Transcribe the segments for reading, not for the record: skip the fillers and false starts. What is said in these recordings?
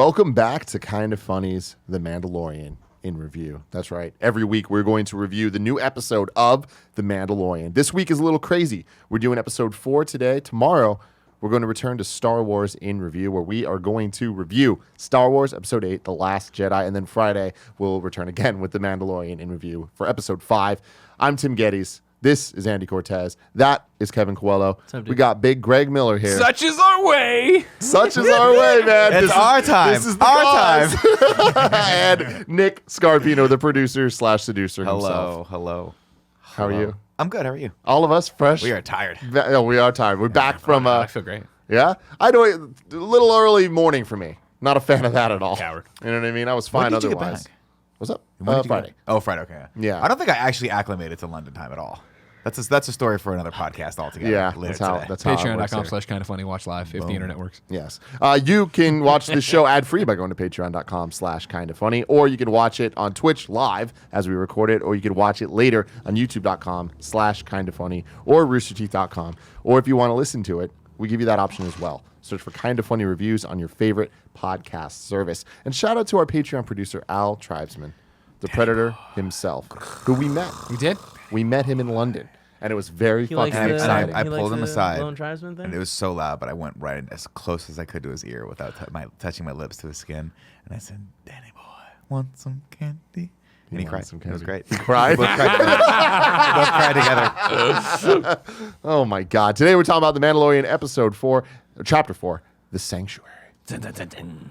Welcome back to Kind of Funny's The Mandalorian in review. That's right. Every week we're going to review the new episode of The Mandalorian. This week is a little crazy. We're doing episode 4 today. Tomorrow we're going to return to Star Wars in review, where we are going to review Star Wars Episode 8, The Last Jedi, and then Friday we'll return again with The Mandalorian in review for Episode 5. I'm Tim Gettys. This is Andy Cortez. That is Kevin Coelho. We got Big Greg Miller here. Such is our way. Such is our way, man. It's our time. This is the our time. And Nick Scarpino, the producer / seducer himself. Hello. How are you? I'm good. How are you? All of us fresh? We are tired. No, we are tired. We're back from... I feel great. Yeah? I know a little early morning for me. Not a fan of that at all. Coward. You know what I mean? I was fine When did you otherwise. get back? What's up? Friday. Oh, Friday. Okay. Yeah. I don't think I actually acclimated to London time at all. That's a story for another podcast altogether. Yeah, later that's how today. it works here. Patreon.com/kindoffunny. Watch live if the internet works. Yes. You can watch the show ad-free by going to patreon.com/kindoffunny, or you can watch it on Twitch live as we record it, or you can watch it later on youtube.com/kindoffunny or roosterteeth.com. Or if you want to listen to it, we give you that option as well. Search for Kind of Funny Reviews on your favorite podcast service. And shout out to our Patreon producer, Al Tribesman, the Predator himself, who we met. You did? We met him in London, and it was very fucking the- exciting. I pulled him aside, Lone Tribesman thing? and it was so loud, but I went right as close as I could to his ear without touching my lips to his skin, and I said, "Danny boy, want some candy?" And he cried. It was great. He cried? We both cried together. Oh, my God. Today we're talking about The Mandalorian Episode 4, Chapter 4, The Sanctuary.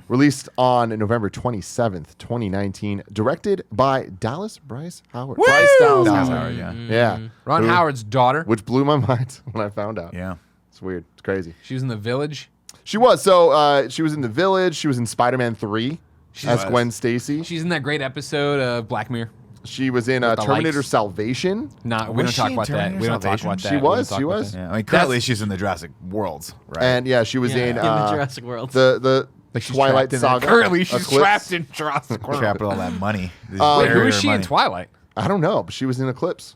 Released on November 27th, 2019. Directed by Dallas Bryce Howard. Woo! Bryce Dallas Dallas Howard. Howard, yeah. Yeah. Ron Who- Howard's daughter. Which blew my mind when I found out. Yeah. It's weird. It's crazy. She was in The Village. She was. So she was in The Village. She was in Spider-Man 3 as was. Gwen Stacy. She's in that great episode of Black Mirror. She was in the Terminator lights. Salvation. Nah, we Was don't she talk in about that. Terminator We don't talk Salvation? about that. She We don't was, talk she about was. that. Yeah. I mean, currently she's in the Jurassic Worlds, right? And yeah, she was in in the Jurassic World. the Like she's Twilight trapped in Saga. Currently, she's Eclipse. trapped in Jurassic World. trapped with all that money. Wait, who is she in Twilight? I don't know, but she was in Eclipse.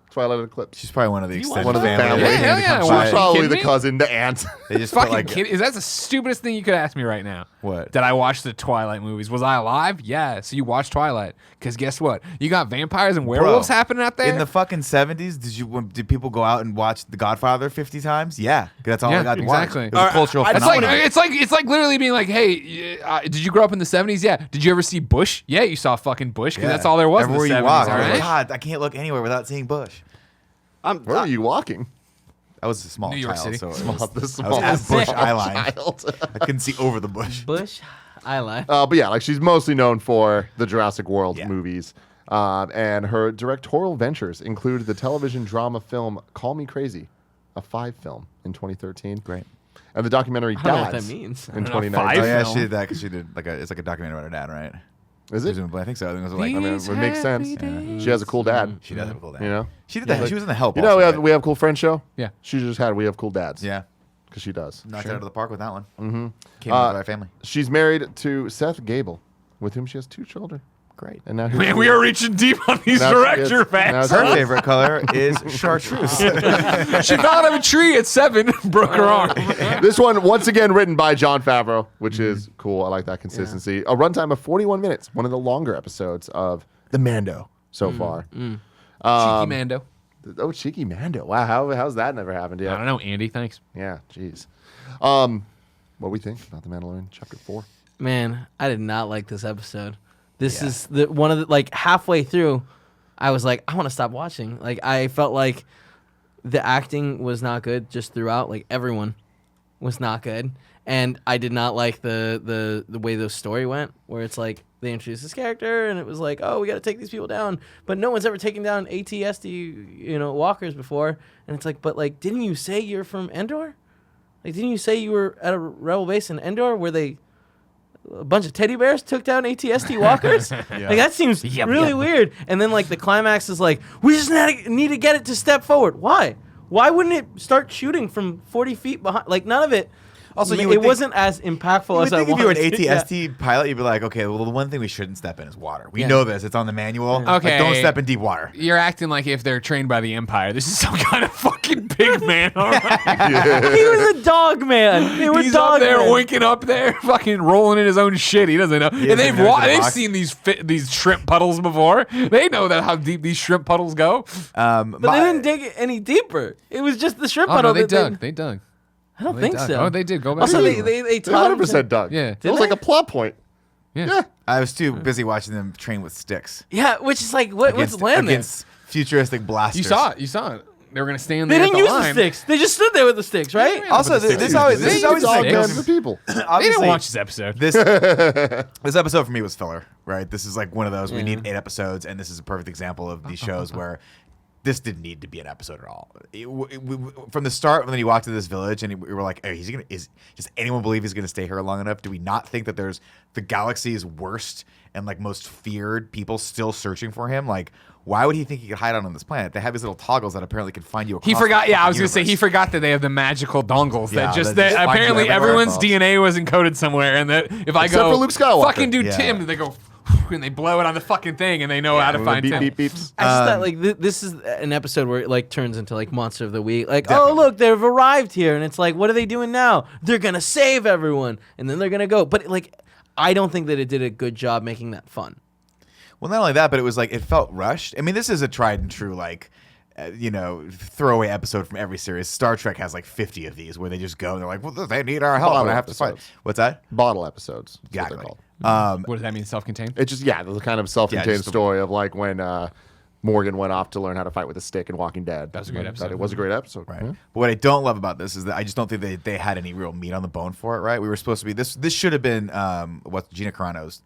Twilight Eclipse. She's probably one of the extended One of the family. family. Yeah, hell yeah. She Why? was Are you probably kidding the me? cousin, the aunt. They just put Fucking like kid. Is that the stupidest thing you could ask me right now? What? Did I watch the Twilight movies? Was I alive? Yeah. So you watched Twilight. Because guess what? You got vampires and werewolves happening out there? In the fucking 70s, did people go out and watch The Godfather 50 times? Yeah, 'cause that's all Yeah, I got to watch. exactly. It was a cultural It's like phenomenon. it's like literally being like, hey, did you grow up in the 70s? Yeah. Did you ever see Bush? Yeah, you saw fucking Bush because Yeah. that's all there was Everywhere in the you 70s. walk, all I'm like, right? God, I can't look anywhere without seeing Bush. Where are you walking? I was a small New York child, City. so it Small, was, the I was small at Bush Eyeline. child. I couldn't see over the bush. Bush? I lie. But yeah, like she's mostly known for the Jurassic World Yeah. movies. And her directorial ventures include the television drama film Call Me Crazy, a 5 film in 2013. Great. And the documentary I don't know what Dads that means. in I don't know, 2019. Oh yeah, film. she did that because she did it's like a documentary about her dad, right? Is it? Presumably, I think so. I think it was like I mean, it makes sense. She has a cool dad. she does have a cool dad. You know? she did that. She was in the Help. You know, also, right? we have Cool Friends show? Yeah. She just had We Have Cool Dads. Yeah, Because she does. knocked it out of the park with that one. Mm-hmm. Came with our family. She's married to Seth Gable, with whom she has 2 children. Great. And now Man, we are reaching deep on these Now she director gets- now facts. she- Her favorite color is chartreuse. She fell out of a tree at 7, broke her arm. This one, once again, written by Jon Favreau, which is cool. I like that consistency. A runtime of 41 minutes, one of the longer episodes of The Mando so far. Cheeky Mando. Oh, Cheeky Mando. Wow, how's that never happened I yet? don't know, Andy. Thanks. Yeah, jeez. What we think about The Mandalorian, Chapter 4? Man, I did not like this episode. This is the one of the, like, halfway through, I was like, I want to stop watching. Like, I felt like the acting was not good just throughout. Like, everyone was not good. And I did not like the way the story went, where it's like they introduced this character and it was like, oh, we got to take these people down. But no one's ever taken down ATSD, walkers before. And it's like, but like, didn't you say you're from Endor? Like, didn't you say you were at a rebel base in Endor where a bunch of teddy bears took down ATST walkers? Like, that seems really weird. And then, like, the climax is like, we just need to get it to step forward. Why? Why wouldn't it start shooting from 40 feet behind? Like, none of it Also, it wasn't as impactful as I If you were an wanted. ATST pilot, you'd be like, okay, well, the one thing we shouldn't step in is water. We Yeah. know this. It's on the manual. Okay. Like, don't step in deep water. You're acting like if they're trained by the Empire. This is some kind of fucking big man. All right. He was a dog man. They were He's dog up there men. winking up there, fucking rolling in his own shit. He doesn't know. And doesn't they've know to the they've box. seen these shrimp puddles before. They know that how deep these shrimp puddles go. But they didn't dig it any deeper. It was just the shrimp Oh puddle. no, they that dug. They dug. I don't They think dug. so. Oh, they did. Go back. Also, to they it. taught him 100% Doug. Yeah. It was like a plot point. Yeah. I was too busy watching them train with sticks. Yeah, which is like, what's Against, land there? against futuristic blasters. You saw it. You saw it. They were gonna stand They there. didn't at use the the line. sticks. They just stood there with the sticks, right? Yeah. Also, But the this sticks- is always they this is use always all like guns Guns for for people. They didn't obviously, watch this episode. this episode for me was filler, right? This is like one of those we Yeah. need 8 episodes, and this is a perfect example of these shows where this didn't need to be an episode at all. From the start, when he walked into this village, and we were like, "Oh, does anyone believe he's gonna stay here long enough? Do we not think that there's the galaxy's worst and like most feared people still searching for him? Like, why would he think he could hide out on this planet? They have these little toggles that apparently can find you. He across forgot. the Yeah, I was gonna universe. say he forgot that they have the magical dongles Yeah, that just that just find you apparently everywhere. everyone's DNA was encoded somewhere, and that if I Except go for Luke Skywalker. fucking do Yeah. Tim, they go and they blow it on the fucking thing, and they know how to find beep, Tim. beep, beeps. I just thought like this is an episode where it like turns into like Monster of the Week. Like, Definitely. oh look, they've arrived here, and it's like, what are they doing now? They're gonna save everyone, and then they're gonna go. But like, I don't think that it did a good job making that fun. Well, not only that, but it was like it felt rushed. I mean, this is a tried and true like, throwaway episode from every series. Star Trek has like 50 of these where they just go and they're like, well, they need our help, and Bottle I have to fight. episodes. What's that? Bottle episodes. Is what Exactly. they're called. What does that mean? Self-contained? It's just, the kind of self-contained just the- story of like when Morgan went off to learn how to fight with a stick in Walking Dead. That was a great episode. It was a great episode. Right. Yeah. But what I don't love about this is that I just don't think they had any real meat on the bone for it. Right? We were supposed to be this should have been what Gina Carano's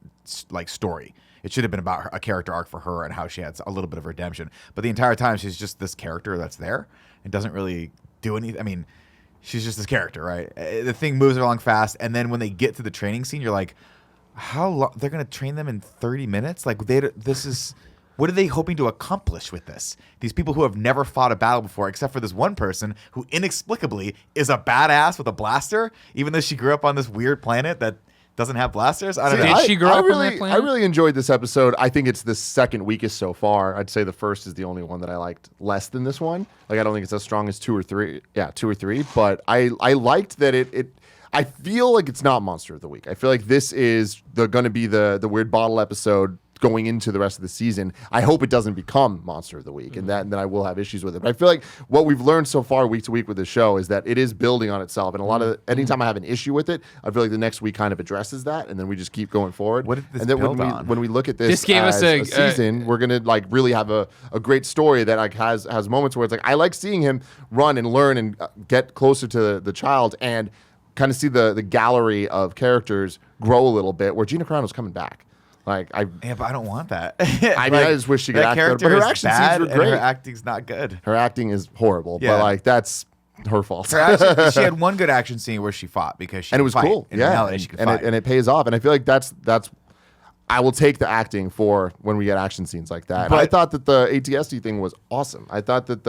like story. It should have been about a character arc for her and how she had a little bit of redemption. But the entire time she's just this character that's there and doesn't really do anything. I mean, she's just this character, right? The thing moves along fast, and then when they get to the training scene, you're like, how long? They're going to train them in 30 minutes? Like, this is... What are they hoping to accomplish with this? These people who have never fought a battle before, except for this one person who inexplicably is a badass with a blaster, even though she grew up on this weird planet that doesn't have blasters. I don't Did know. she grow up on that I planet? really enjoyed this episode. I think it's the second weakest so far. I'd say the first is the only one that I liked less than this one. Like, I don't think it's as strong as 2 or 3. Yeah, 2 or 3. But I liked that it I feel like it's not Monster of the Week. I feel like this is going to be the weird bottle episode going into the rest of the season. I hope it doesn't become Monster of the Week, and then I will have issues with it. But I feel like what we've learned so far week to week with the show is that it is building on itself. And a lot of anytime I have an issue with it, I feel like the next week kind of addresses that, and then we just keep going forward. What did this and then build on? when we look at This gave us a season, we're gonna like really have a great story that like has moments where it's like I like seeing him run and learn and get closer to the child and kind of see the gallery of characters grow a little bit where Gina Carano's coming back. Like Yeah, but I don't want that. I mean, I just wish she could that act better, character but her is action bad scenes were and great. her acting's not good. Her acting is horrible, Yeah. but like that's her fault. Her action, she had one good action scene where she fought because she And it could was fight. cool. In Yeah, reality, she could fight. and it pays off. And I feel like that's I will take the acting for when we get action scenes like that. And I But- thought that the ATSD thing was awesome. I thought that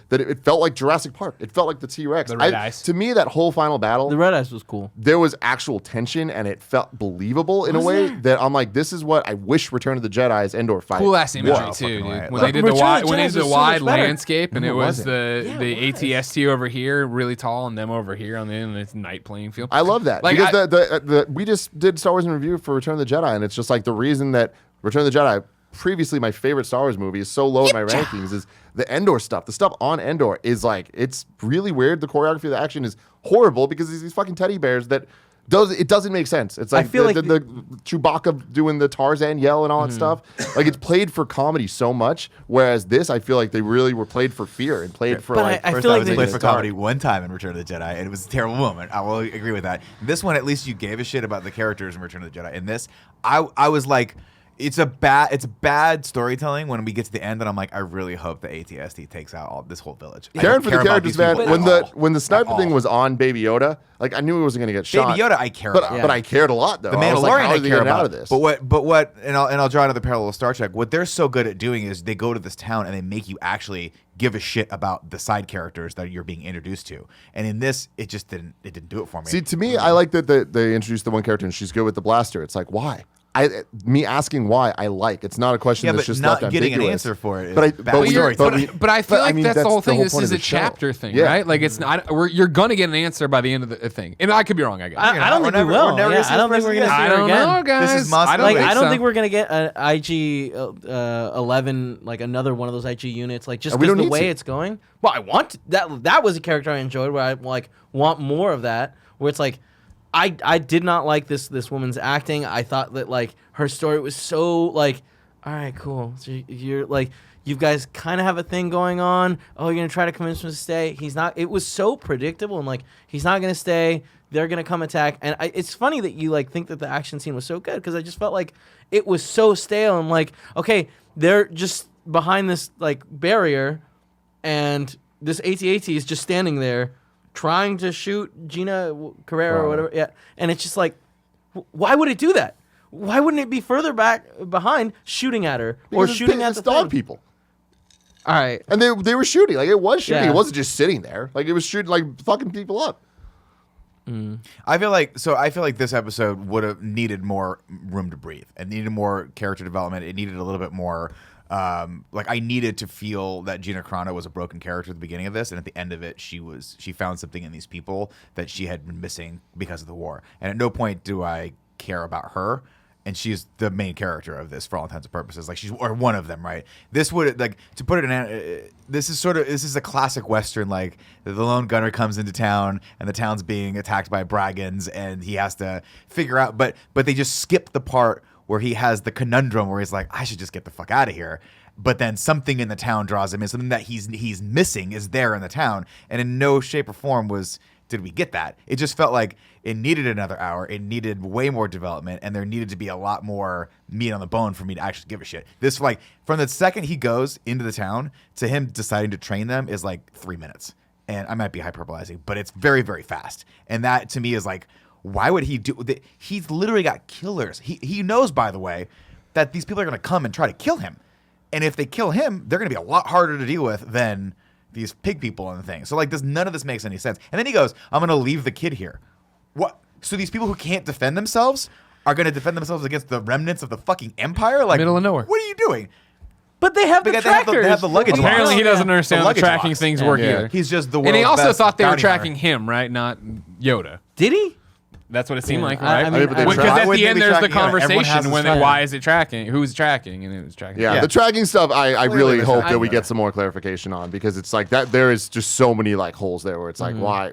that it felt like Jurassic Park. It felt like the T-Rex. The red eyes. To me, that whole final battle, The Red Eyes was cool. there was actual tension, and it felt believable in a way that I'm like, this is what I wish Return of the Jedi's Endor fight. Cool ass imagery Wow, too, fucking dude. right. When Like, they did the Return of wide, the when they Jedi did the was so wide much better. landscape, and No, it it was wasn't. the Yeah, it was. ATST over here, really tall, and them over here on the end, and it's night playing field. I love that Like, because the we just did Star Wars in review for Return of the Jedi, and it's just like the reason that Return of the Jedi, previously my favorite Star Wars movie, is so low in my rankings is the Endor stuff. The stuff on Endor is like it's really weird. The choreography of the action is horrible because these fucking teddy bears that doesn't make sense. It's like feel like the Chewbacca doing the Tarzan yell and all that stuff. Like it's played for comedy so much, whereas this I feel like they really were played for fear and played for But like. I First, feel I like was they played just for comedy one time in Return of the Jedi, and it was a terrible moment. I will agree with that. This one, at least you gave a shit about the characters in Return of the Jedi. In this, I was like, It's bad storytelling when we get to the end, and I'm like, I really hope the AT-ST takes out this whole village. I Caring don't for care the about characters, these man. people When the sniper At thing all. was on Baby Yoda, like I knew he wasn't going to get shot. Baby Yoda, I care but about. but I cared a lot though. The I was Mandalorian, like, how I are they care getting about. out of this? But what, and I'll draw another parallel with Star Trek. What they're so good at doing is they go to this town and they make you actually give a shit about the side characters that you're being introduced to. And in this, it just didn't do it for me. See, to me, I like that they introduced the one character and she's good with the blaster. It's like, why? Me asking why, I like. It's not a question Yeah, that's but just not left getting an ambiguous. answer for it is But I, bad but, we, storytelling. but, But I feel like mean, that's the whole thing. whole This point is of a the show. chapter thing, Yeah. right? Like it's not. You're gonna get an answer by the end of the thing, and I could be wrong. I guess. I don't think we We're will. never gonna see I don't this think we're person gonna see I her don't again. know, guys. This is must I don't wait. think I don't so. think we're gonna get an IG 11, like another one of those IG units, like just And we because don't the need way to. it's going. Well, I want that. That was a character I enjoyed. Where I like want more of that. Where it's like, I did not like this woman's acting. I thought that like her story was so like, all right, cool. So you're like, you guys kind of have a thing going on. Oh, you're gonna try to convince him to stay. He's not. It was so predictable and like he's not gonna stay. They're gonna come attack. And it's funny that you like think that the action scene was so good because I just felt like it was so stale and like, okay, they're just behind this like barrier, and this AT-AT is just standing there trying to shoot Gina Carrera or whatever. Yeah, and it's just like, why would it do that? Why wouldn't it be further back behind shooting at her or Because shooting at it's the dog thing? people. All right. And they were shooting. Like, it was shooting. Yeah. It wasn't just sitting there. Like, it was shooting, like, fucking people up. I feel like this episode would have needed more room to breathe. It needed more character development. It needed a little bit more. Like I needed to feel that Gina Carano was a broken character at the beginning of this, and at the end of it, she found something in these people that she had been missing because of the war. And at no point do I care about her. And she's the main character of this for all intents and purposes. Like she's or one of them, right? This would like to put it in. This is a classic Western. Like the lone gunner comes into town and the town's being attacked by brigands, and he has to figure out. But they just skip the part where he has the conundrum where he's like, I should just get the fuck out of here. But then something in the town draws him in. Something that he's missing is there in the town, and in no shape or form did we get that. It just felt like it needed another hour. It needed way more development, and there needed to be a lot more meat on the bone for me to actually give a shit. This, like, from the second he goes into the town to him deciding to train them is like 3 minutes. And I might be hyperbolizing, but it's very, very fast. And that to me is like, why would he do that? He's literally got killers. He knows, by the way, that these people are going to come and try to kill him. And if they kill him, they're going to be a lot harder to deal with than these pig people and the thing. So like none of this makes any sense. And then he goes, I'm going to leave the kid here. What? So these people who can't defend themselves are going to defend themselves against the remnants of the fucking empire? Like, Middle of nowhere. What are you doing? But they have the They trackers. have the luggage box. Apparently, he doesn't The understand how the luggage tracking box. things Yeah. work Yeah. either. He's just the And he world's also best thought they were bounty tracking hunter. him, right? Not Yoda. Did he? That's what it seemed Yeah. like, I right? mean, but they Because track- at wouldn't the they end, be there's the tracking? Yeah, everyone has conversation this when tracker. why is it tracking? Who's tracking? And it was tracking. Yeah, Yeah. the tracking stuff, I really the hope tracking that we better. get some more clarification on, because it's like that. There is just so many like holes there where it's like, why?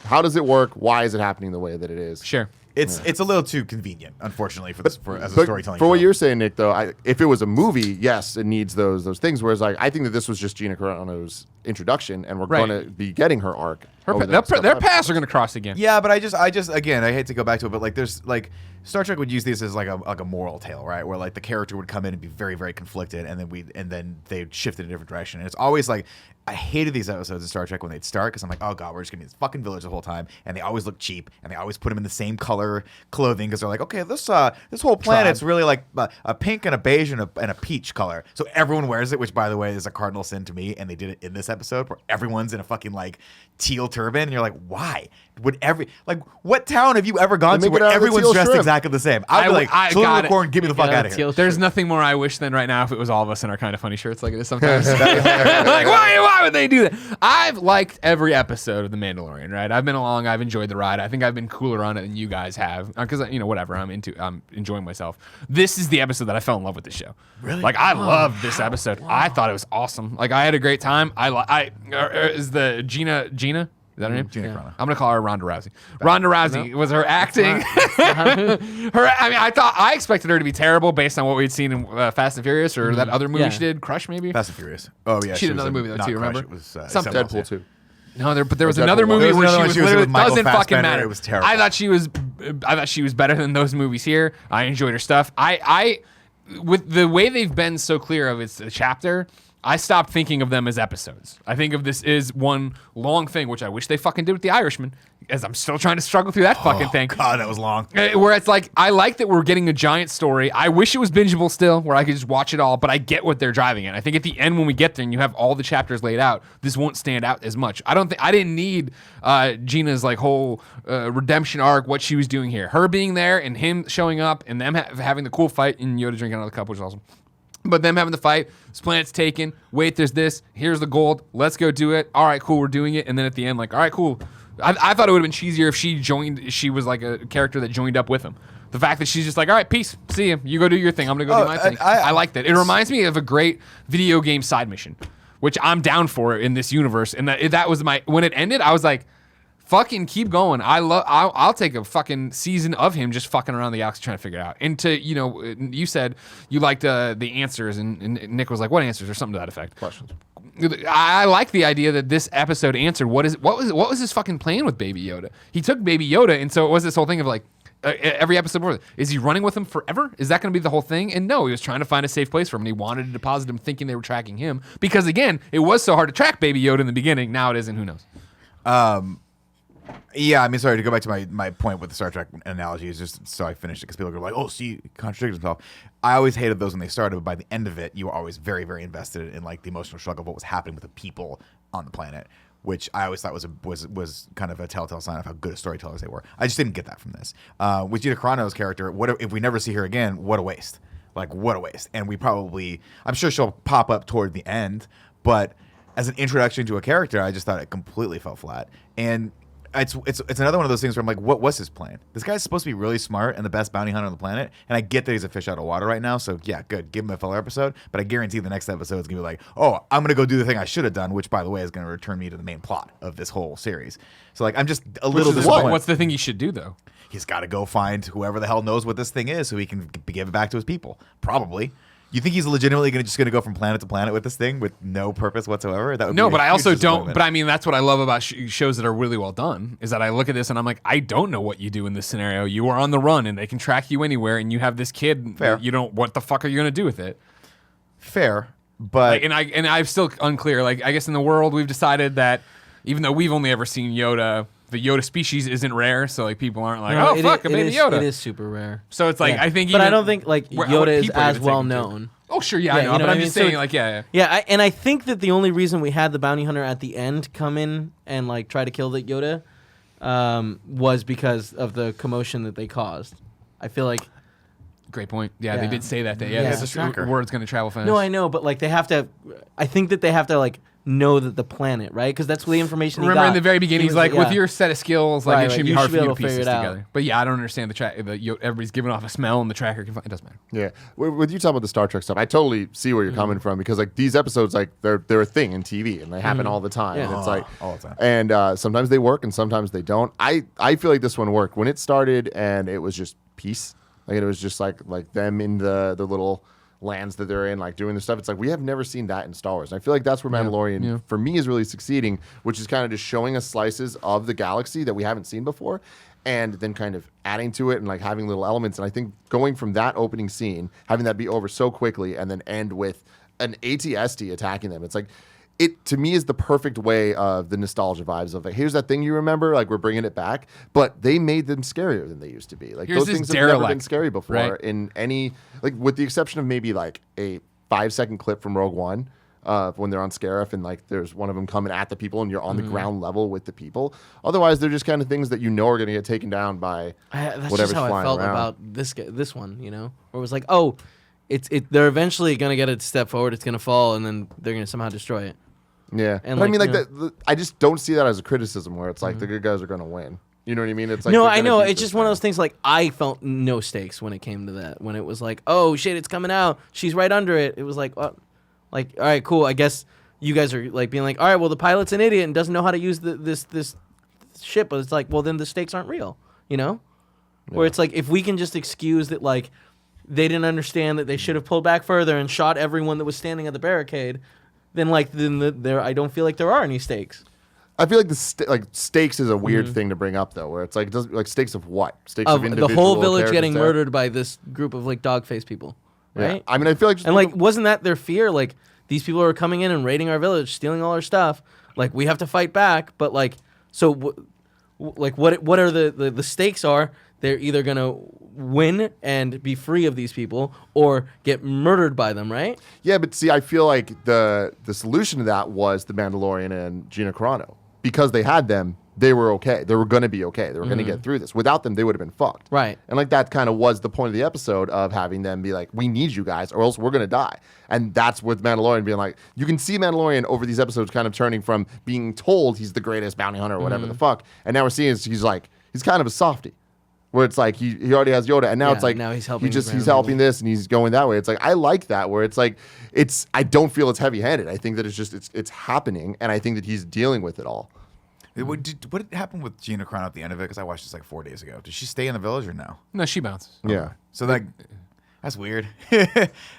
How does it work? Why is it happening the way that it is? Sure. It's a little too convenient, unfortunately, for as a But storytelling. for what film. you're saying, Nick, though, if it was a movie, yes, it needs those things. Whereas, like, I think that this was just Gina Carano's introduction, and we're Right. going to be getting her arc. Her, over the next couple their episodes. paths are going to cross again. Yeah, but I just again, I hate to go back to it, but like there's like Star Trek would use these as like a moral tale, right? Where like the character would come in and be very, very conflicted, and then they'd shift in a different direction. And it's always like I hated these episodes of Star Trek when they'd start because I'm like, oh god, we're just gonna be this fucking village the whole time, and they always look cheap, and they always put them in the same color clothing because they're like, okay, this whole planet's really like a pink and a beige and a peach color, so everyone wears it, which by the way is a cardinal sin to me, and they did it in this episode where everyone's in a fucking like teal turban, and you're like, why would what town have you ever gone They to make it where out of the everyone's teal dressed shrimp. exactly the same? I'd be like, I children got of the it. corn, get me the fuck out of here. There's nothing more I wish than right now if it was all of us in our kind of funny shirts like it is sometimes. Like, why would they do that? I've liked every episode of The Mandalorian, right? I've been along. I've enjoyed the ride. I think I've been cooler on it than you guys have because whatever. I'm enjoying myself. This is the episode that I fell in love with the show. Really? Like I loved this episode. Wow. I thought it was awesome. Like I had a great time. Is the Gina? Is that her name? Gina Carano. I'm gonna call her Ronda Rousey. Ronda Rousey was her acting. I expected her to be terrible based on what we'd seen in Fast and Furious or that other movie Yeah. she did, Crush maybe. Fast and Furious. Oh yeah, She did was another in movie though, not too, Crush, remember? It was Something. Seminoles, Deadpool 2. No, there was Deadpool another 1. movie There was where another she one was she was literally with Michael doesn't fucking Fassbender. matter. It was terrible. I thought she was better than those movies here. I enjoyed her stuff. with the way they've been so clear of it's a chapter, I stopped thinking of them as episodes. I think of this as one long thing, which I wish they fucking did with The Irishman, as I'm still trying to struggle through that fucking thing. God, that was long. Where it's like, I like that we're getting a giant story. I wish it was bingeable still, where I could just watch it all, but I get what they're driving at. I think at the end when we get there and you have all the chapters laid out, this won't stand out as much. I didn't need Gina's like whole redemption arc, what she was doing here. Her being there and him showing up and them having the cool fight and Yoda drinking out of the cup, which is awesome. But them having the fight, this planet's taken. Wait, there's this. Here's the gold. Let's go do it. All right, cool. We're doing it. And then at the end, like, all right, cool. I thought it would have been cheesier if she was like a character that joined up with him. The fact that she's just like, all right, peace. See you. You go do your thing. I'm going to go do my thing. I like that. It reminds me of a great video game side mission, which I'm down for in this universe. And that was when it ended, I was like, fucking keep going. I'll take a fucking season of him just fucking around the galaxy trying to figure it out. And you said you liked the answers, and Nick was like, "What answers?" or something to that effect. Questions. I like the idea that this episode answered what was his fucking plan with Baby Yoda. He took Baby Yoda, and so it was this whole thing of like every episode before. Is he running with him forever? Is that going to be the whole thing? And no, he was trying to find a safe place for him. And he wanted to deposit him, thinking they were tracking him because again, it was so hard to track Baby Yoda in the beginning. Now it isn't. Who knows? Yeah, I mean, sorry to go back to my point with the Star Trek analogy is just so I finished it because people go like, "Oh, see, he contradicts himself." I always hated those when they started, but by the end of it, you were always very, very invested in like the emotional struggle of what was happening with the people on the planet, which I always thought was kind of a telltale sign of how good storytellers they were. I just didn't get that from this. With Gina Carano's character, if we never see her again? What a waste! Like what a waste! And I'm sure she'll pop up toward the end, but as an introduction to a character, I just thought it completely fell flat. And it's another one of those things where I'm like, what was his plan? This guy's supposed to be really smart and the best bounty hunter on the planet, and I get that he's a fish out of water right now, so yeah, good. Give him a filler episode, but I guarantee the next episode is going to be like, oh, I'm going to go do the thing I should have done, which, by the way, is going to return me to the main plot of this whole series. So, like, I'm just a little disappointed. What's the thing he should do, though? He's got to go find whoever the hell knows what this thing is so he can give it back to his people. Probably. You think he's legitimately just going to go from planet to planet with this thing with no purpose whatsoever? That would no, be but I also don't. disappointment. But I mean, that's what I love about shows that are really well done. Is that I look at this and I'm like, I don't know what you do in this scenario. You are on the run and they can track you anywhere, and you have this kid. Fair. You don't. What the fuck are you going to do with it? Fair, but Like, and I'm still unclear. Like, I guess in the world we've decided that even though we've only ever seen Yoda, the Yoda species isn't rare. So like people aren't like, oh fuck, a baby Yoda. It is super rare. So it's like I think, but even, I don't think like Yoda is people as even well take him to. known. Oh sure, yeah, I know. you know But what I'm I just mean? saying, So like, yeah. Yeah, and I think that the only reason we had the bounty hunter at the end come in and like try to kill the Yoda was because of the commotion that they caused. I feel like. Great point. Yeah, they Yeah. did say that. Yeah, This it's tracker. word's going to travel fast. No, I know, but like they have to. I think that they have to like know that the planet, right? Because that's the information. Remember he got. in the very beginning, He he's was like, yeah. with your set of skills, like Right, it should right. be You hard should for be you to able to piece figure this it out. together. But yeah, I don't understand the track. Everybody's giving off a smell, and the tracker can. It doesn't matter. Yeah, with you talking about the Star Trek stuff, I totally see where you're coming from because like these episodes, like they're a thing in TV and they happen all the time. Yeah. And it's like all the time. and sometimes they work and sometimes they don't. I feel like this one worked when it started and it was just peace. Like it was just like them in the little lands that they're in, like doing the stuff. It's like we have never seen that in Star Wars. And I feel like that's where Mandalorian for me is really succeeding, which is kind of just showing us slices of the galaxy that we haven't seen before, and then kind of adding to it and like having little elements. And I think going from that opening scene, having that be over so quickly, and then end with an AT-ST attacking them. It's like it to me is the perfect way of the nostalgia vibes of like, here's that thing you remember, like we're bringing it back, but they made them scarier than they used to be. Like Here's those this things have never been derelict, scary before right? in any, like with the exception of maybe like a 5-second clip from Rogue One. When they're on Scarif and like there's one of them coming at the people and you're on the ground level with the people. Otherwise, they're just kind of things that you know are going to get taken down by That's whatever's just how I flying felt around. about this one, you know, where it was like, oh, they're eventually gonna get a step forward, it's gonna fall, and then they're gonna somehow destroy it. Yeah, And but I like, mean, like you know- I just don't see that as a criticism where it's like the good guys are going to win. You know what I mean? It's like No, they're I gonna know. beat It's this just one of thing. those things. Like I felt no stakes when it came to that. When it was like, oh shit, it's coming out. She's right under it. It was like, all right, cool. I guess you guys are like being like, all right, well, the pilot's an idiot and doesn't know how to use this ship. But it's like, well, then the stakes aren't real. You know, where it's like if we can just excuse that, like they didn't understand that they should have pulled back further and shot everyone that was standing at the barricade, then there I don't feel like there are any stakes. I feel like stakes is a weird thing to bring up though, where it's like it doesn't like stakes of what? Stakes of Of the individual whole village characters getting there? murdered by this group of like dog face people. right? I mean, I feel like And like, wasn't that their fear? Like, these people are coming in and raiding our village, stealing all our stuff. Like, we have to fight back. But like, so what are the stakes are? They're either gonna win and be free of these people, or get murdered by them, right? Yeah, but see, I feel like the solution to that was the Mandalorian and Gina Carano. Because they had them, they were okay. They were going to be okay. They were going to get through this. Without them, they would have been fucked. Right. And like that kind of was the point of the episode of having them be like, we need you guys or else we're going to die. And that's with Mandalorian being like, you can see Mandalorian over these episodes kind of turning from being told he's the greatest bounty hunter or whatever the fuck. And now we're seeing he's kind of a softie. Where it's like he already has Yoda, and now it's like now he's helping. He's helping this, and he's going that way. It's like I like that, where it's like I don't feel it's heavy-handed. I think that it's happening, and I think that he's dealing with it all. What happened with Gina Carano at the end of it? Because I watched this like 4 days ago. Did she stay in the village or no? No, she bounces. Yeah. So like, that's weird.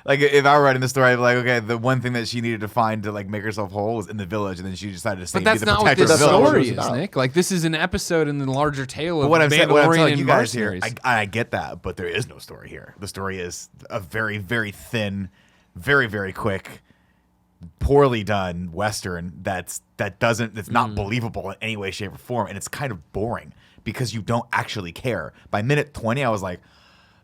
Like if I were writing the story, I'd be like, okay, the one thing that she needed to find to like make herself whole was in the village, and then she decided to stay. But and that's be the not what protector this of the village. story It's is, not. Nick. Like, this is an episode in the larger tale of But what I'm Mandalorian telling and you guys here, mercenaries. I get that, but there is no story here. The story is a very, very thin, very, very quick, poorly done Western that's not believable in any way, shape, or form, and it's kind of boring because you don't actually care. By minute 20, I was like,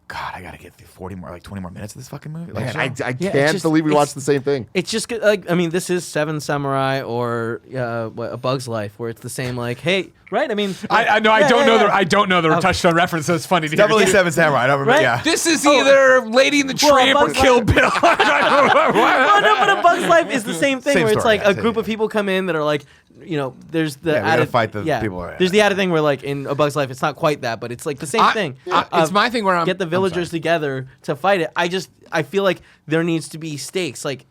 God, I gotta get through 20 more minutes of this fucking movie. Like, Man, I Yeah, can't believe we watched the same thing. It's just like, I mean, this is Seven Samurai or A Bug's Life, where it's the same. Like, hey, right? I mean, I know. I don't know the Touchdown reference. So it's funny to hear. Definitely Seven Samurai. I don't remember. Right? Yeah. This is either Lady and the Tramp or Bug's Kill Life- Bill. well, no, but A Bug's Life is the same thing, Same where it's story, like yeah, a group of people come in that are like, there's the Yeah, we gotta added fight the people, yeah. There's the added thing where like in A Bug's Life, it's not quite that, but it's like the same thing. It's my thing where I'm get the villagers together to fight it. I feel like there needs to be stakes. Like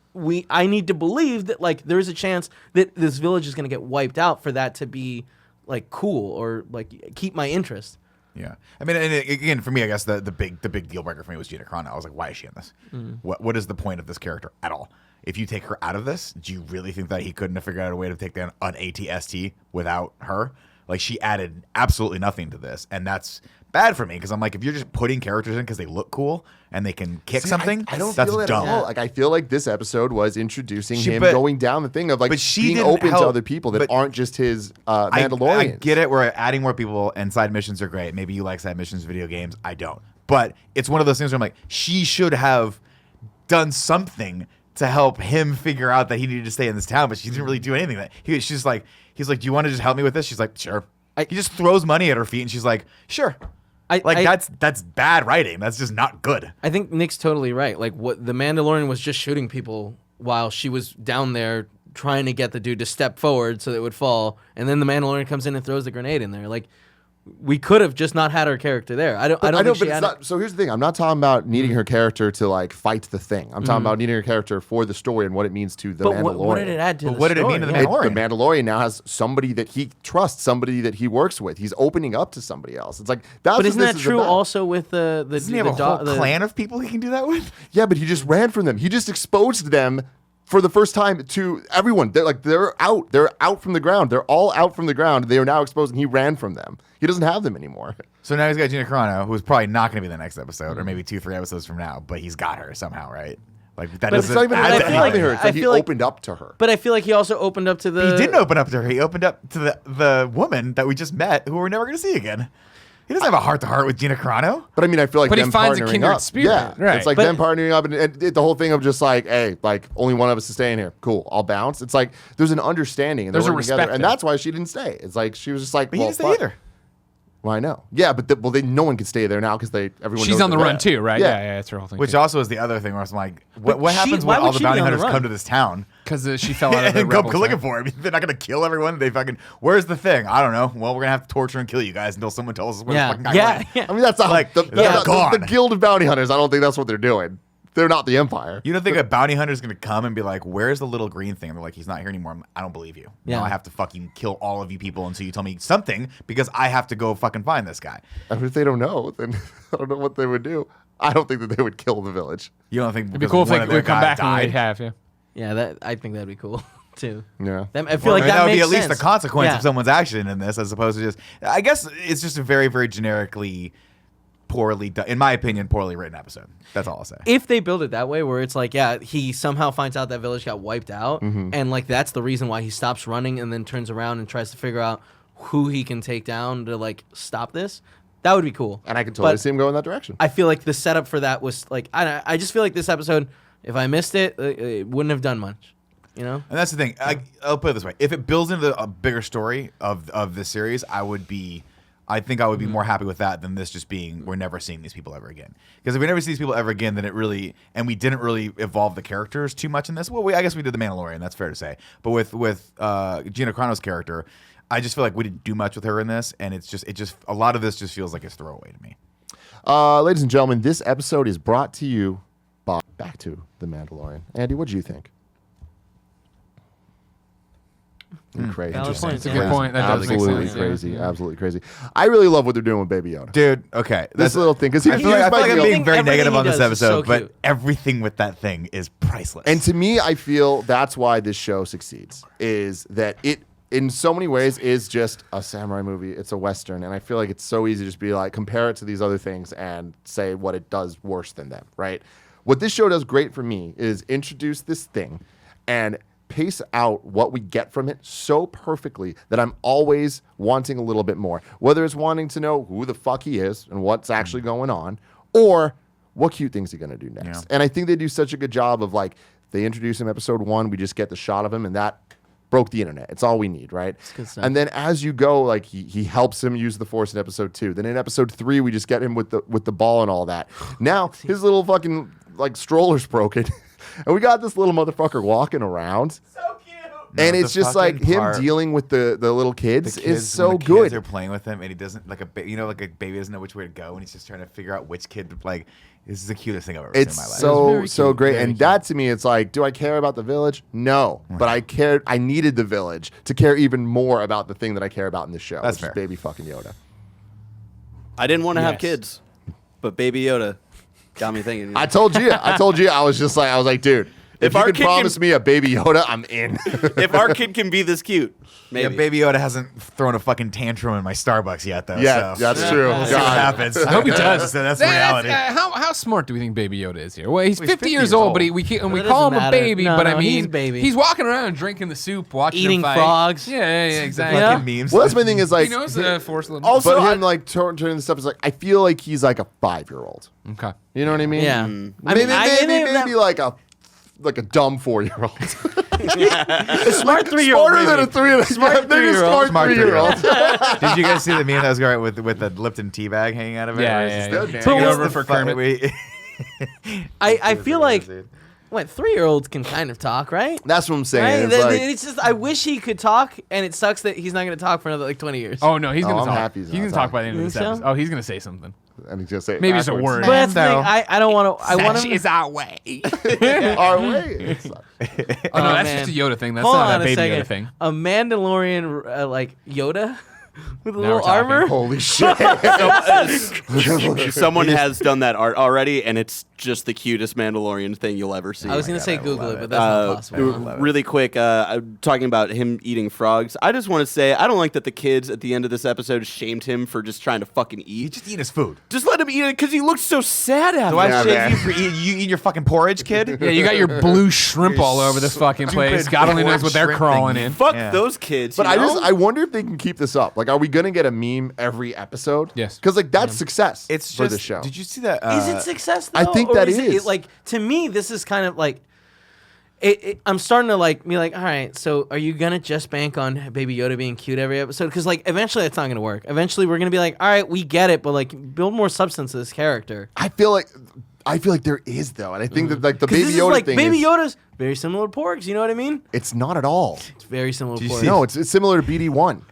I need to believe that like there is a chance that this village is going to get wiped out for that to be like cool or like keep my interest. Yeah, I mean, and again, for me, I guess the big deal breaker for me was Gina Carano. I was like, why is she in this? What is the point of this character at all? If you take her out of this, do you really think that he couldn't have figured out a way to take down an ATST without her? Like, she added absolutely nothing to this, and that's bad for me because I'm like, if you're just putting characters in because they look cool and they can kick something, I don't that's feel that dumb. at all. Like I feel like this episode was introducing him but- going down the thing of like but she being didn't open help- to other people that but- aren't just his I Mandalorians. get it. We're adding more people, and side missions are great. Maybe you like side missions, video games. I don't. But it's one of those things where I'm like, she should have done something to help him figure out that he needed to stay in this town, but she didn't really do anything. He's like, do you want to just help me with this? She's like, sure. He just throws money at her feet, and she's like, sure. That's bad writing. That's just not good. I think Nick's totally right. Like what the Mandalorian was just shooting people while she was down there trying to get the dude to step forward so that it would fall, and then the Mandalorian comes in and throws the grenade in there. Like we could have just not had her character there. I don't I know, think she but it's had not. So here's the thing: I'm not talking about needing her character to like fight the thing. I'm talking about needing her character for the story and what it means to the But Mandalorian. what did it add to But the what did it story? mean to the Yeah. Mandalorian? The Mandalorian now has somebody that he trusts, somebody that he works with. He's opening up to somebody else. It's like that's. But what isn't this that is true about. also with the Doesn't he have a whole clan of people he can do that with? Yeah, but he just ran from them. He just exposed them for the first time to everyone. They're out. They're out from the ground. They're all out from the ground. They are now exposed, and he ran from them. He doesn't have them anymore. So now he's got Gina Carano, who's probably not going to be the next episode, or maybe 2-3 episodes from now, but he's got her somehow, right? Like that But it's doesn't not even add about to I feel having anything. her. It's I like he feel like- opened up to her. But I feel like he also opened up to the. He didn't open up to her. He opened up to the woman that we just met, who we're never going to see again. He doesn't have a heart-to-heart with Gina Carano. But I mean, I feel like But he them finds a partnering kindred up. spirit, Yeah, right. it's like But- them partnering up, and the whole thing of just like, hey, like only one of us is staying here. Cool, I'll bounce. It's like there's an understanding, and There's they're a working together, respect and there. that's why she didn't stay. It's like she was just like, But well, he didn't fuck. stay either. Well, I know. Yeah, but no one can stay there now because everyone. She's knows on the they're run there. too, right? Yeah, that's her whole thing. Which also is the other thing where I'm like, what But happens why when all would the she be bounty on the hunters run? come to this town? Because she fell out of the and go rebels, looking right? for him? They're not going to kill everyone. They fucking, where's the thing? I don't know. Well, we're going to have to torture and kill you guys until someone tells us where Yeah. the fucking guy Yeah. went. Yeah. I mean, that's not Like, the they're gone. the Guild of Bounty Hunters. I don't think that's what they're doing. They're not the Empire. You don't think a bounty hunter is going to come and be like, where's the little green thing? And they're like, he's not here anymore. I don't believe you. Yeah. Now I have to fucking kill all of you people until you tell me something because I have to go fucking find this guy. And if they don't know, then I don't know what they would do. I don't think that they would kill the village. You don't think It'd be cool if one they of their would come guys back and they died? have, yeah. Yeah, I think that'd be cool too. Yeah. I feel Well, like that would makes be at least sense. the consequence Yeah. of someone's action in this, as opposed to just. I guess it's just a very, very generically poorly done, in my opinion, poorly written episode. That's all I'll say. If they build it that way, where it's like, yeah, he somehow finds out that village got wiped out, and like that's the reason why he stops running and then turns around and tries to figure out who he can take down to like stop this, that would be cool. And I can totally But see him go in that direction. I feel like the setup for that was like, I just feel like this episode, if I missed it, it wouldn't have done much. You know? And that's the thing. I'll put it this way: if it builds into a bigger story of this series, I think I would be more happy with that than this just being we're never seeing these people ever again. Because if we never see these people ever again, then we didn't really evolve the characters too much in this. Well, I guess we did the Mandalorian. That's fair to say. But with Gina Carano's character, I just feel like we didn't do much with her in this, and it just a lot of this just feels like it's throwaway to me. Ladies and gentlemen, this episode is brought to you by Back to the Mandalorian. Andy, what do you think? Crazy. Valid point, It's a yeah. good point. That does make Absolutely sense. crazy. Absolutely crazy. I really love what they're doing with Baby Yoda. Dude, okay. This little thing, because I feel like I'm being very Everything negative he on this does is episode, so but cute. everything with that thing is priceless. And to me, I feel that's why this show succeeds, is that it, in so many ways, is just a samurai movie. It's a Western. And I feel like it's so easy to just be like, compare it to these other things and say what it does worse than them, right? What this show does great for me is introduce this thing and pace out what we get from it so perfectly that I'm always wanting a little bit more. Whether it's wanting to know who the fuck he is and what's actually going on, or what cute things he's going to do next. Yeah. And I think they do such a good job of like, they introduce him episode 1, we just get the shot of him, and that broke the internet. It's all we need, right? good stuff. And then as you go, like he helps him use the Force in episode 2. Then in episode 3, we just get him with the ball and all that. Now his little fucking like stroller's broken. And we got this little motherfucker walking around. so cute. And it's just like him dealing with the little kids, is so good. They're playing with him, and he doesn't like a baby doesn't know which way to go, and he's just trying to figure out which kid to like. This is the cutest thing I've ever seen in my life. It's so very cute, great. very And cute. that to me, it's like, do I care about the village? No. But I cared. I needed the village to care even more about the thing that I care about in this show. That's which fair. is baby fucking Yoda. I didn't want to have Yes. kids, but Baby Yoda got me thinking. I told you. I was like, dude, if you our could kid promise me a baby Yoda, I'm in. If our kid can be this cute, maybe. Yeah, Baby Yoda hasn't thrown a fucking tantrum in my Starbucks yet, though. Yeah, so. that's true. We'll see what God. happens. I hope he does. That's the reality. How smart do we think Baby Yoda is here? Well, he's 50 years 50 old, old. but we But call it him doesn't a matter. baby. No, but I no, mean, he's baby. he's walking around drinking the soup, watching Eating him fight. frogs. Yeah, exactly. Yeah. Fucking memes. Well, that's my thing is like, He knows the Force a little. Also- but I- him like turning this stuff is like, I feel like he's like a 5-year-old. Okay. You know what I mean? Yeah. Maybe like a dumb 4-year-old. a smart 3-year-old. Smarter than a 3-year-old. Smart They're just 3-year-old. smart 3-year-old. Did you guys see the meme that was going with the Lipton tea bag hanging out of it? Yeah, Where yeah, it's yeah. just- yeah. Take it But over for Kermit. I feel like, what, 3-year-olds can kind of talk, right? That's what I'm Right? saying. It's like, It's just, I wish he could talk, and it sucks that he's not going to talk for another like 20 years. Oh no, he's Oh, gonna I'm talk. happy he's He's not gonna talk talking. by the end of You this think so? episode. Oh, he's gonna say something. and he's gonna say it Maybe just a backwards. word. But that's the thing. No. I don't want to. I want him. is our way. Our way. It's not- Oh no, that's man. just a Yoda thing. That's Hold not on a a Baby second. Yoda thing. A Mandalorian like Yoda with a Now little we're talking. armor. Holy shit. Someone has done that art already, and it's just the cutest Mandalorian thing you'll ever see. I was gonna God, say I Google love it, it. but that's not possible. Really quick, talking about him eating frogs. I just want to say I don't like that the kids at the end of this episode shamed him for just trying to fucking You eat. just eat his food. Just let him eat it because he looked so sad after. Do I Yeah, shame man. you for you eating your fucking porridge, kid? Yeah, you got your blue shrimp all over this fucking place. stupid God only knows what they're shrimp crawling thing. in. Fuck Yeah. those kids. But you know? I wonder if they can keep this up. Like, are we gonna get a meme every episode? Yes. Because like that's success. It's for just. the show. Did you see that? Is it success? Though, I think or that is. is. Like to me, this is kind of like. I'm starting to like be like, all right. So are you gonna just bank on Baby Yoda being cute every episode? Because like eventually it's not gonna work. Eventually we're gonna be like, all right, we get it, but like build more substance to this character. I feel like there is though, and I think that like the 'Cause Baby this is Yoda like thing Baby is, Yoda's very similar to Porgs. You know what I mean? it's not at all. It's very similar to Did you Porgs. see- No, it's similar to BD1.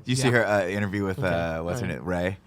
You see her interview with what's her Alright. name, Ray,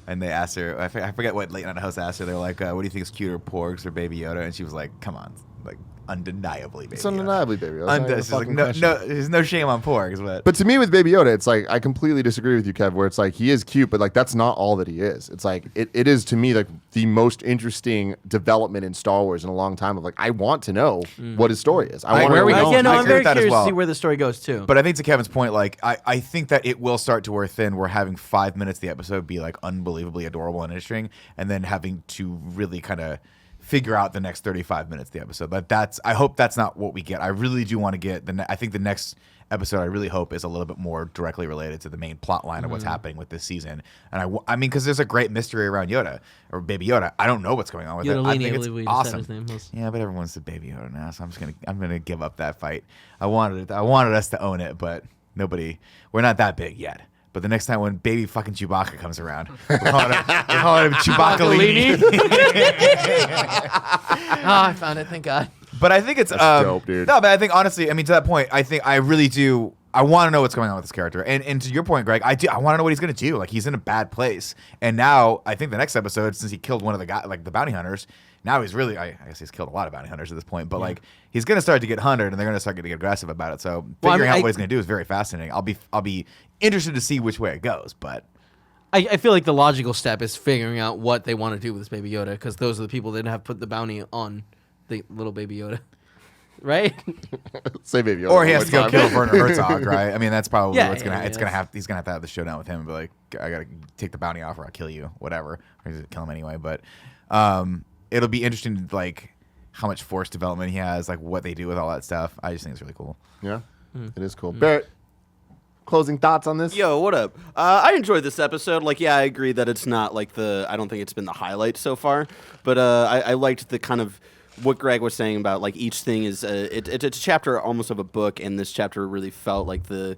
and they asked her. I forget what late night host asked her. They were like, "What do you think is cuter, Porgs or Baby Yoda?" And she was like, "Come on, like undeniably Baby It's Yoda. undeniably Baby Yoda. It's like, no, there's no shame on porgs, But to me, with Baby Yoda, it's like I completely disagree with you, Kev. Where it's like he is cute, but like that's not all that he is. It's like it is to me like the most interesting development in Star Wars in a long time. Of like I want to know what his story is. I want where to we know. going? Yeah, no, I I'm agree very with that as curious well. to see where the story goes too. But I think to Kevin's point, like I think that it will start to wear thin. Where having 5 minutes of the episode be like unbelievably adorable and interesting, and then having to really kind of figure out the next 35 minutes of the episode. But I hope that's not what we get. I really do want to get I think the next episode I really hope is a little bit more directly related to the main plot line of what's happening with this season. And I mean, because there's a great mystery around Yoda or Baby Yoda. I don't know what's going on with it. I Yodelini, think I it's believe we just said awesome. his name was. Yeah, but everyone said Baby Yoda now, so I'm gonna give up that fight. I wanted us to own it, but we're not that big yet. But the next time when baby fucking Chewbacca comes around, we're calling him Chewbacca-lini. I found it. Thank God. But I think it's dope, dude. No, but I think honestly, I mean, to that point, I think I really do. I want to know what's going on with this character, and to your point, Greg, I want to know what he's going to do. Like he's in a bad place, and now I think the next episode, since he killed one of the guys, like the bounty hunters, now he's really. I guess he's killed a lot of bounty hunters at this point, but like he's going to start to get hunted, and they're going to start to get aggressive about it. So figuring out what he's going to do is very fascinating. I'll be interested to see which way it goes, but. I feel like the logical step is figuring out what they want to do with this Baby Yoda, because those are the people that have put the bounty on the little Baby Yoda, right? Say Baby Yoda. Or he has one to go more kill time. Werner Herzog, right? I mean, that's probably Yeah, what's gonna. yeah, It's yeah. gonna have. He's gonna have the showdown with him and be like, I gotta take the bounty off, or I'll kill you, whatever. Or he's gonna kill him anyway. But it'll be interesting, like how much force development he has, like what they do with all that stuff. I just think it's really cool. Yeah, it is cool. Barrett, closing thoughts on this? Yo, what up? I enjoyed this episode. Like, yeah, I agree that it's not like I don't think it's been the highlight so far, but I liked the kind of what Greg was saying about like each thing is it's a chapter almost of a book, and this chapter really felt like the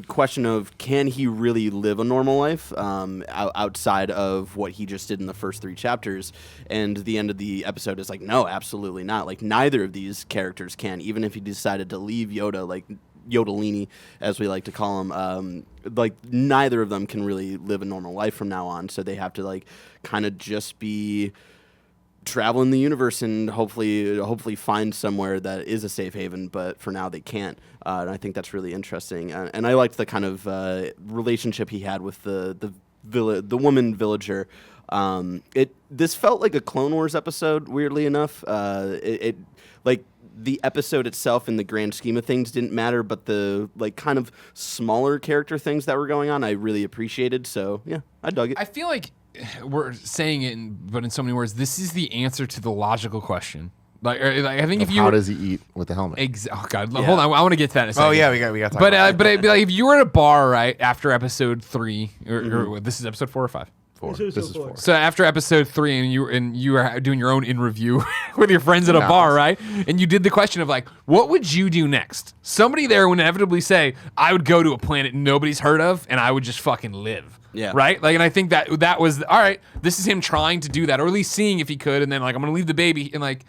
question of can he really live a normal life outside of what he just did in the first 3 chapters, and the end of the episode is like, no, absolutely not. Like neither of these characters can, even if he decided to leave Yoda, like Yodelini, as we like to call him, like neither of them can really live a normal life from now on. So they have to like kind of just be traveling the universe and hopefully find somewhere that is a safe haven. But for now they can't. And I think that's really interesting. And I liked the kind of relationship he had with the woman villager. This felt like a Clone Wars episode, weirdly enough. It like. The episode itself in the grand scheme of things didn't matter, but the like kind of smaller character things that were going on, I really appreciated. So yeah, I dug it. I feel like we're saying it, but in so many words, this is the answer to the logical question. Like I think if you How does he eat with the helmet? oh God, hold on, I want to get to that in a second. Oh yeah, we got. To talk But about but it'd be like if you were at a bar right after episode 3, or this is episode 4 or 5. 4. This is 4. So after episode 3, and you were doing your own in review with your friends at a bar, right? And you did the question of like, what would you do next? Somebody there would inevitably say, I would go to a planet nobody's heard of, and I would just fucking live. Yeah. Right. Like, and I think that was all right. This is him trying to do that, or at least seeing if he could, and then like I'm gonna leave the baby, and like,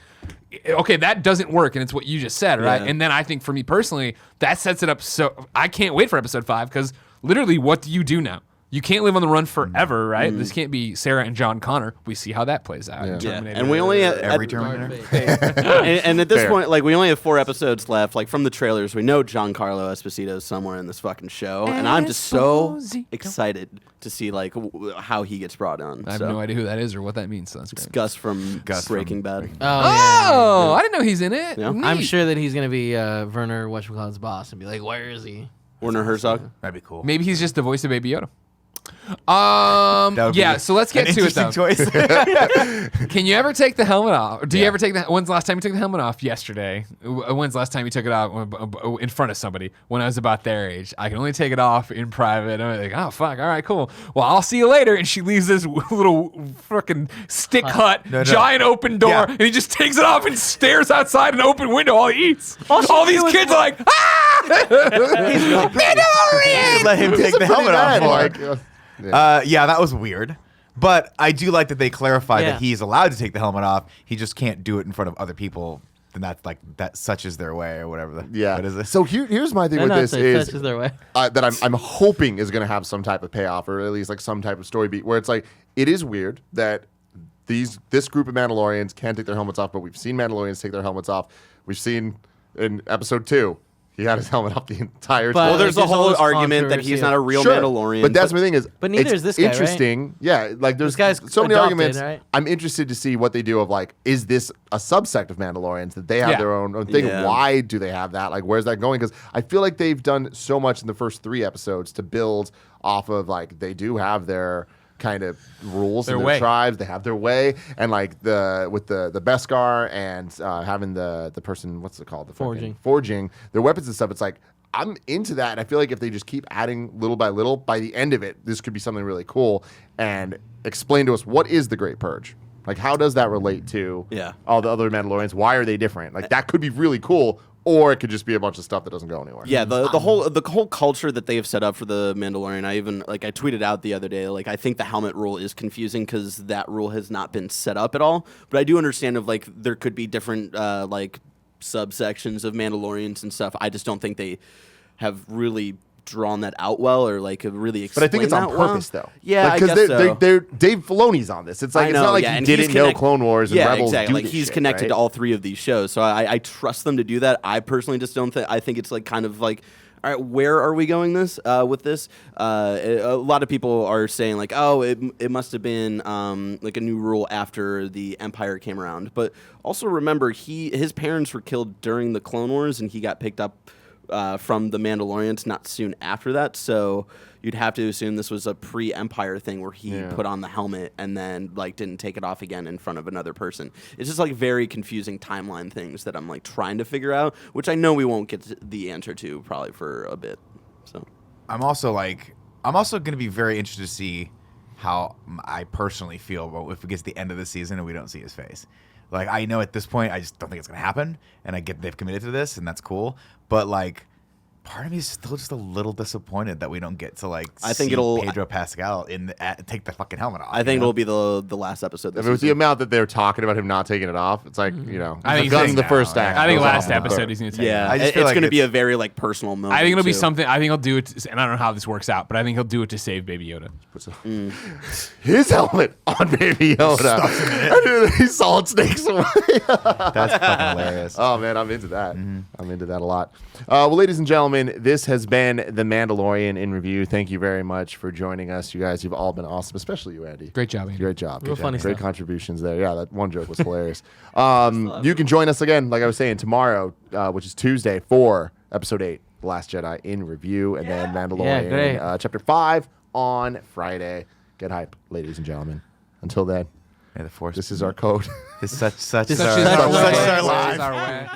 okay, that doesn't work, and it's what you just said, right? Yeah. And then I think for me personally, that sets it up. So I can't wait for episode 5 because literally, what do you do now? You can't live on the run forever, right? This can't be Sarah and John Connor. We see how that plays out. in Yeah. Terminator. And we only every Terminator. and at this Fair. point, like we only have 4 episodes left. Like from the trailers, we know Giancarlo Esposito is somewhere in this fucking show, and I'm just so Esposito. excited to see like how he gets brought on. I have no idea who that is or what that means. So that's It's great. Gus from Gus from Breaking Bad. Breaking Oh, I didn't know he's in it. Yeah. Neat. I'm sure that he's gonna be Werner whatchamacallit's boss and be like, where is he? Werner Herzog. That'd be cool. Maybe he's just the voice of Baby Yoda. That would be Yeah, so let's get an to it though. interesting choice. Can you ever take the helmet off? Or do you Yeah. ever take when's the last time you took the helmet off? Yesterday. When's the last time you took it off in front of somebody? When I was about their age. I can only take it off in private. I'm like, oh fuck, all right, cool. Well, I'll see you later. And she leaves this little fucking stick hut, No. giant open door, Yeah. and he just takes it off and stares outside an open window while he eats. All these kids are like, ah! Mandalorian! Let him take the helmet off. Bad, more. like, yeah. Yeah, that was weird. But I do like that they clarify Yeah. that he's allowed to take the helmet off. He just can't do it in front of other people. Then that's like that such is their way or whatever. Yeah. What is it? So here's my thing No, with no, this it's is touches their way. that I'm hoping is going to have some type of payoff, or at least like some type of story beat where it's like it is weird that this group of Mandalorians can take their helmets off, but we've seen Mandalorians take their helmets off. We've seen in episode 2. He had his helmet up the entire But- time. Well, there's Like, a there's all whole this argument that he's controversy. not a real Sure, Mandalorian. but that's the thing is, But neither it's is this guy, right? interesting. Yeah, like there's This guy's so many adopted, arguments. right? I'm interested to see what they do of like, is this a subsect of Mandalorians that they have Yeah. their own thing? Yeah. Why do they have that? Like, where's that going? Because I feel like they've done so much in the first 3 episodes to build off of like they do have their kind of rules Their and their way. tribes. They have their way, and like with the Beskar and having the person, what's it called, the fucking forging their weapons and stuff. It's like I'm into that, and I feel like if they just keep adding little by little, by the end of it, this could be something really cool. And explain to us what is the Great Purge. Like, how does that relate to all the other Mandalorians? Why are they different? Like, that could be really cool, or it could just be a bunch of stuff that doesn't go anywhere. Yeah, the whole culture that they have set up for the Mandalorian. I tweeted out the other day. Like, I think the helmet rule is confusing because that rule has not been set up at all. But I do understand of like there could be different like subsections of Mandalorians and stuff. I just don't think they have really drawn that out well or like really But I explained think it's on that well. purpose, though. Yeah, like, I guess so. they're Dave Filoni's on this. It's like I it's know, not like yeah, he and didn't he's know connect- Clone Wars and yeah, Rebels exactly. do Like this he's shit, connected right? to all 3 of these shows, so I trust them to do that. I personally just don't think. I think it's like kind of like, all right, where are we going with this? A lot of people are saying like, oh, it must have been like a new rule after the Empire came around. But also remember, his parents were killed during the Clone Wars, and he got picked up from the Mandalorians not soon after that. So you'd have to assume this was a pre-Empire thing where he put on the helmet and then like didn't take it off again in front of another person. It's just like very confusing timeline things that I'm like trying to figure out, which I know we won't get the answer to probably for a bit. So I'm also going to be very interested to see how I personally feel about if it gets to the end of the season and we don't see his face. Like, I know at this point, I just don't think it's going to happen, and I get they've committed to this, and that's cool. But like, part of me is still just a little disappointed that we don't get to like I think see it'll- Pedro Pascal take the fucking helmet off. I think it'll be the last episode. If it was the amount that they're talking about him not taking it off, it's like, you know, I think he's done he's the now, first yeah. act. I think Goes last on the episode third. he's going to take Yeah, it. I just feel it's like going to be it's- a very like personal moment. I think it'll be too. something. I think he'll do it, and I don't know how this works out, but I think he'll do it to save Baby Yoda. His helmet on Baby Yoda. And then he solid snakes away. That's fucking hilarious. Oh man, I'm into that. I'm into that a lot. Well, ladies and gentlemen, this has been The Mandalorian in review. Thank you very much for joining us. You guys, you've all been awesome, especially you, Andy. Great job, Andy. Great job. Real funny Great stuff. contributions there. Yeah, that one joke was hilarious. You can join us again, like I was saying, tomorrow, which is Tuesday, for Episode 8, The Last Jedi in review, and then Mandalorian great. Chapter 5 on Friday. Get hype, ladies and gentlemen. Until then, May the force. this is our code. It's such Such is is our our way. such is our Such life. is our way.